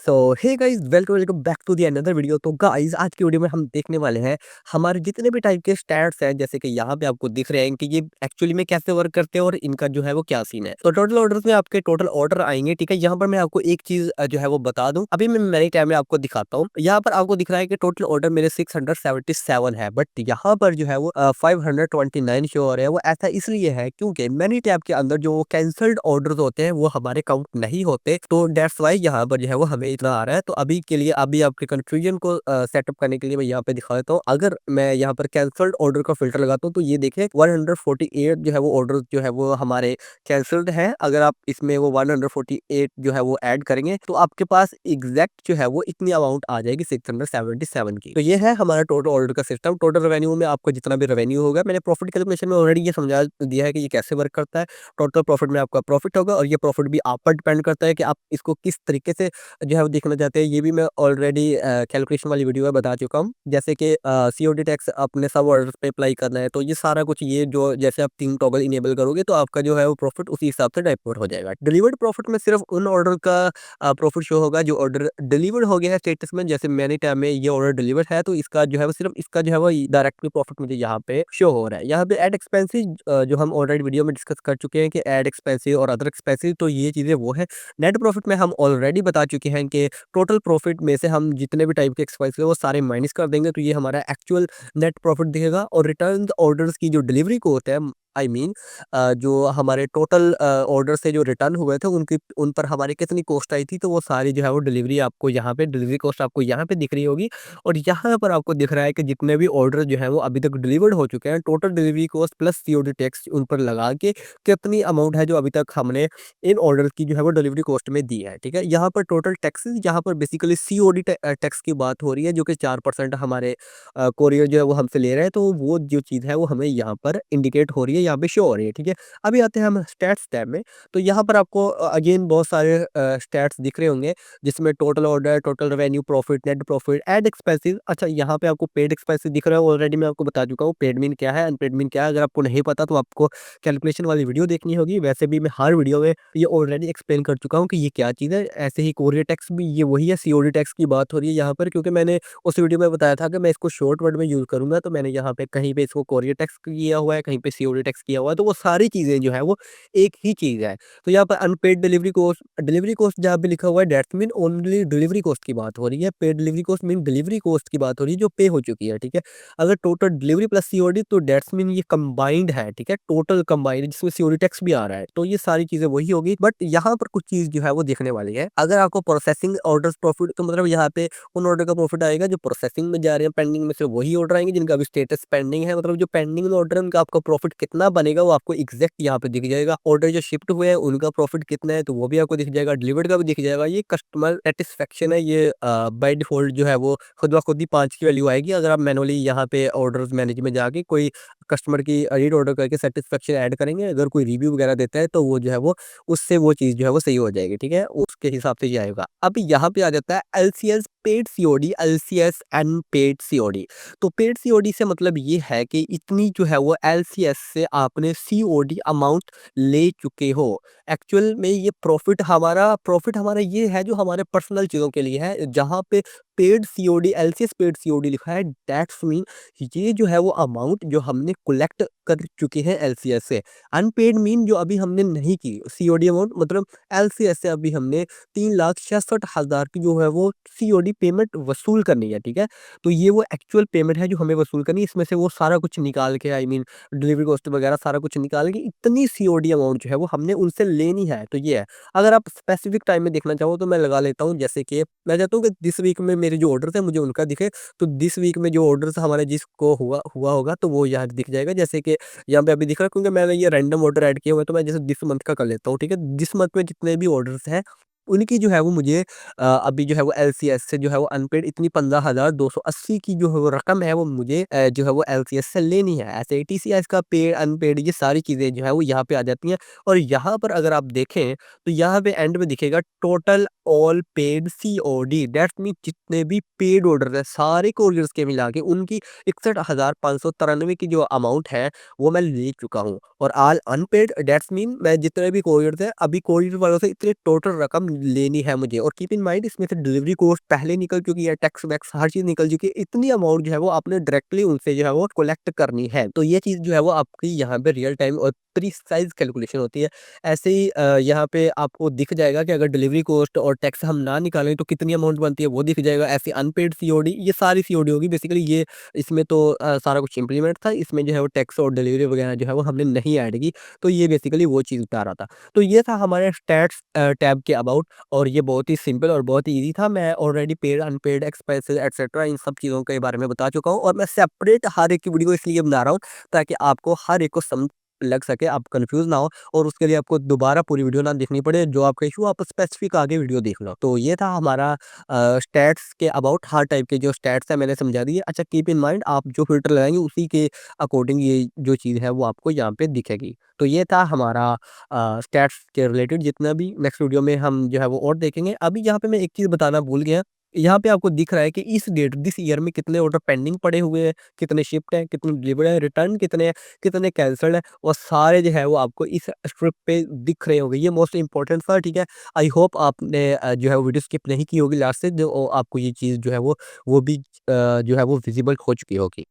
So hey guys, welcome welcome back to the another video. तो guys, आज की video में हम देखने वाले हैं हमारे जितने भी टाइप के स्टैट्स हैं, जैसे कि यहाँ पे आपको दिख रहे हैं कि ये एक्चुअली में कैसे वर्क करते हैं और इनका जो है वो क्या सीन है। तो टोटल ऑर्डर्स में आपके टोटल ऑर्डर आएंगे, ठीक है। यहाँ पर मैं आपको एक चीज जो है वो बता दूं, अभी मैं मैनी टाइम में आपको दिखाता हूँ। यहाँ पर आपको दिख रहा है कि टोटल ऑर्डर मेरे 677 है, बट यहाँ पर जो है वो 529 शो हो रहे हैं। वो ऐसा इसलिए है क्योंकि मैनी टैब के अंदर जो कैंसल्ड ऑर्डर होते हैं वो हमारे काउंट नहीं होते, तो डेट्स वाई यहाँ पर जो है वो हमें इतना आ रहा है। तो अभी के लिए अभी आपके कंफ्यूजन को सेटअप करने के लिए मैं यहाँ पे दिखा देता हूँ। अगर मैं यहाँ पर कैंसल्ड ऑर्डर का फिल्टर लगाता हूँ तो ये देखिए 148 जो है वो ऑर्डर जो है वो हमारे कैंसल्ड है। अगर आप इसमें वो 148 जो है वो ऐड करेंगे तो आपके पास एग्जैक्ट जो है वो इतनी अमाउंट आ जाएगी 677 की। तो ये है हमारा टोटल ऑर्डर का सिस्टम। टोटल रेवेन्यू में आपको जितना भी रेवेन्यू होगा, मैंने प्रॉफिट कैलकुलेशन में ऑलरेडी ये समझा दिया है कि ये कैसे वर्क करता है। टोटल प्रॉफिट में आपका प्रॉफिट होगा और ये प्रॉफिट भी आप पर डिपेंड करता है कि आप इसको किस तरीके से जो है वो देखना चाहते हैं। ये भी मैं ऑलरेडी कैलकुलेशन वाली वीडियो में बता चुका हूँ। जैसे कि सीओडी टैक्स अपने सब ऑर्डर्स पे अप्लाई करना है, तो ये सारा कुछ ये जो जैसे आप 3 टॉगल इनेबल करोगे तो आपका जो है वो प्रॉफिट उसी हिसाब से डाइवर्ट हो जाएगा। डिलीवर्ड प्रॉफिट में सिर्फ उन ऑर्डर का प्रॉफिट शो होगा जो ऑर्डर डिलीवर्ड हो गया है स्टेटस में। जैसे मैंने टाइम में ये ऑर्डर डिलीवर्ड है तो इसका जो है वो सिर्फ इसका जो है वो डायरेक्टली प्रॉफिट मुझे यहाँ पे शो हो रहा है। यहाँ पे एड एक्सपेंसेस जो हम ऑलरेडी वीडियो में डिस्कस कर चुके हैं कि एड एक्सपेंसेस और अदर एक्सपेंसेस, तो ये चीज़ें वो है। नेट प्रॉफिट में हम ऑलरेडी बता चुके हैं कि टोटल प्रॉफिट में से हम जितने भी टाइप के एक्सपेंसेस है वो सारे माइनस कर देंगे तो ये हमारा एक्चुअल नेट प्रॉफिट दिखेगा। और रिटर्न ऑर्डर्स की जो डिलीवरी कोस्ट है, आई मीन जो हमारे टोटल ऑर्डर से जो रिटर्न हुए थे उनकी उन पर हमारी कितनी कॉस्ट आई थी, तो वो सारी जो है वो डिलीवरी आपको यहाँ पे डिलीवरी कॉस्ट आपको यहाँ पे दिख रही होगी। और यहाँ पर आपको दिख रहा है कि जितने भी ऑर्डर जो है वो अभी तक डिलीवर्ड हो चुके हैं, total delivery cost plus COD tax उन पर लगा के कितनी अमाउंट है जो अभी तक हमने इन ऑर्डर की जो है वो डिलीवरी कॉस्ट में दी है, ठीक है। यहाँ पर टोटल टैक्सेस, यहाँ पर बेसिकली सीओडी टैक्स की बात हो रही है, जो कि 4% हमारे कोरियर जो है वो हमसे ले रहे हैं। तो वो जो चीज़ है वो हमें यहाँ पर इंडिकेट हो रही है, यहाँ पे शो हो रही है, ठीक है। अभी आते हैं हम स्टैट्स टैब में। तो यहाँ पर आपको अगेन बहुत सारे स्टैट्स दिख रहे होंगे, जिसमें total order, total revenue, profit, net profit, ad expenses. अच्छा, यहाँ पे आपको पेड एक्सपेंसेस दिख रहा है, ऑलरेडी मैं आपको बता चुका हूँ पेड मीन क्या है, अनपेड मीन क्या है। अगर आपको नहीं पता तो आपको कैलकुलेशन वाली वीडियो देखनी होगी। वैसे भी मैं हर वीडियो में ये ऑलरेडी एक्सप्लेन कर चुका हूँ कि ये क्या चीज़ है। ऐसे ही कोरियर टैक्स भी ये वही है, सीओडी टैक्स की बात हो रही है यहाँ पर, क्योंकि मैंने उस वीडियो में बताया था कि मैं इसको शॉर्ट वर्ड में यूज़ करूँगा। तो मैंने यहाँ पे कहीं पे इसको कोरियर टैक्स किया हुआ है, कहीं पे सीओडी टैक्स किया हुआ है, तो वो सारी चीज़ें जो है वो एक ही चीज़ है। तो यहाँ पर अनपेड डिलीवरी कॉस्ट जहाँ पे लिखा हुआ है that's mean only delivery cost की बात हो रही है। Paid delivery cost mean delivery cost की बात हो रही है जो पे हो चुकी है, ठीक है। अगर टोटल डिलीवरी प्लस सीओडी तो दैट्स मीन ये कंबाइंड है, ठीक है, टोटल कंबाइंड जिसमें सीओडी टैक्स भी आ रहा है। तो ये सारी चीजें वही होगी, बट यहाँ पर कुछ चीज जो है वो देखने वाली है। अगर आपको प्रोसेसिंग ऑर्डर्स प्रॉफिट, तो मतलब यहाँ पे उन ऑर्डर का प्रॉफिट आएगा जो प्रोसेसिंग में जा रहे हैं, पेंडिंग में से वही ऑर्डर आएंगे जिनका अभी स्टेटस पेंडिंग है। मतलब जो पेंडिंग ऑर्डर है उनका आपका प्रॉफिट कितना बनेगा वो आपको एग्जैक्ट यहाँ पे दिख जाएगा। ऑर्डर जो शिफ्ट हुए हैं उनका प्रॉफिट कितना है तो वो भी आपको दिख जाएगा, डिलीवर्ड का भी दिख जाएगा। ये कस्टमर सेटिस्फेक्शन है, ये बाय डिफॉल्ट जो है वो खुद ब खुद ही 5 की वैल्यू आएगी। अगर आप मैनुअली यहाँ पे ऑर्डर्स मैनेज में जाके कोई कस्टमर की रीड ऑर्डर करके सेटिस्फेक्शन ऐड करेंगे, अगर कोई रिव्यू वगैरह देता है तो वो जो है वो उससे वो चीज़ जो है वो सही हो जाएगी, ठीक है, उसके हिसाब से ये आएगा। अब यहाँ पे आ जाता है LCS paid COD, LCS unpaid COD. तो पेड सीओडी से मतलब ये है कि इतनी जो है वो एलसीएस से आपने सीओडी अमाउंट ले चुके हो। एक्चुअल में ये प्रॉफिट हमारा ये है जो हमारे पर्सनल चीज़ों के लिए है। जहाँ पे paid COD, LCS paid COD लिखा है, दैट्स मीन ये जो है वो अमाउंट जो हमने कलेक्ट कर चुके हैं एलसीएस से। अनपेड मीन जो अभी हमने नहीं की सीओडी अमाउंट, मतलब एलसीएस से अभी हमने 3,66,000 की जो है वो सीओडी पेमेंट वसूल करनी है, ठीक है। तो ये वो एक्चुअल पेमेंट है जो हमें वसूल करनी है। इसमें से वो सारा कुछ निकाल के, आई मीन डिलीवरी कॉस्ट वगैरह सारा कुछ निकाल के इतनी सीओडी अमाउंट जो है वो हमने उनसे लेनी है। तो ये है। अगर आप स्पेसिफिक टाइम में देखना चाहो तो मैं लगा लेता हूँ, जैसे कि मैं चाहता हूँ कि दिस वीक में मेरे जो ऑर्डर थे मुझे उनका दिखे। तो दिस वीक में जो ऑर्डर्स हमारे जिसको हुआ हुआ होगा तो वो यहाँ दिख जाएगा। जैसे कि यहाँ पे अभी दिख रहा है, क्योंकि मैंने ये रैंडम ऑर्डर ऐड किया हुआ है, तो मैं जैसे दिस मंथ का कर लेता हूँ, ठीक है। दिस मंथ में जितने भी ऑर्डर्स हैं उनकी जो है वो मुझे अभी जो है वो एलसीएस से जो है वो अनपेड इतनी 15,280 की जो है वो रकम है वो मुझे जो है वो एलसीएस से लेनी है। ऐसे ही टीसीएस का पेड, अनपेड, ये सारी चीज़ें जो है वो यहाँ पे आ जाती हैं। और यहाँ पर अगर आप देखें तो यहाँ पे एंड में दिखेगा total all paid COD, that's mean जितने भी पेड ऑर्डर है सारे कोरियर्स के मिला के उनकी 61,593 की जो अमाउंट है वो मैं ले चुका हूँ। और ऑल अनपेड दैट्स मीन मैं जितने भी कोरियर थे अभी कोरियर वालों से इतने टोटल रकम लेनी है मुझे और कीप इन माइंड इसमें से डिलीवरी कॉस्ट पहले निकल चुकी है, टैक्स वैक्स हर चीज़ निकल चुकी है। इतनी अमाउंट जो है वो आपने डायरेक्टली उनसे जो है वो कलेक्ट करनी है। तो ये चीज़ जो है वो आपकी यहाँ पे रियल टाइम और प्रीसाइज़ कैलकुलेशन होती है। ऐसे ही यहाँ पे आपको दिख जाएगा कि अगर डिलीवरी कॉस्ट और टैक्स हम ना निकालें तो कितनी अमाउंट बनती है वो दिख जाएगा। ऐसे अनपेड सीओडी ये सारी सीओडी होगी बेसिकली ये इसमें तो सारा कुछ इम्प्लीमेंट था। इसमें जो है वो टैक्स और डिलीवरी वगैरह जो है वो हमने नहीं ऐड की। तो ये बेसिकली वो चीज़ बता रहा था। तो ये था हमारे स्टैट्स टैब के अबाउट और ये बहुत ही सिंपल और बहुत ही ईज़ी था। मैं already paid, unpaid, expenses etcetera इन सब चीज़ों के बारे में बता चुका हूँ और मैं सेपरेट हर एक की वीडियो इसलिए बना रहा हूँ ताकि आपको हर एक को समझ लग सके, आप कन्फ्यूज़ ना हो और उसके लिए आपको दोबारा पूरी वीडियो ना देखनी पड़े। जो आपका इश्यू आप स्पेसिफिक आगे वीडियो देख लो। तो ये था हमारा स्टैट्स के अबाउट हर टाइप के जो स्टैट्स हैं मैंने समझा दिए। अच्छा कीप इन माइंड आप जो फ़िल्टर लगाएँगे उसी के अकॉर्डिंग ये जो चीज़ है वो आपको यहाँ पे दिखेगी। तो ये था हमारा स्टैट्स के रिलेटेड जितना भी नेक्स्ट वीडियो में हम जो है वो और देखेंगे। अभी यहाँ पे मैं एक चीज़ बताना भूल गया। यहाँ पे आपको दिख रहा है कि इस डेट दिस ईयर में कितने ऑर्डर पेंडिंग पड़े हुए हैं, कितने शिप्ड हैं, कितने डिलीवर्ड हैं, रिटर्न कितने हैं, कितने कैंसल्ड हैं और सारे जो है वो आपको इस स्ट्रिप पे दिख रहे होंगे। ये मोस्ट इम्पोर्टेंट था, ठीक है? आई होप आपने जो है वो वीडियो स्किप नहीं की होगी लास्ट से जो आपको ये चीज़ जो है वो भी जो है वो विज़िबल हो चुकी होगी।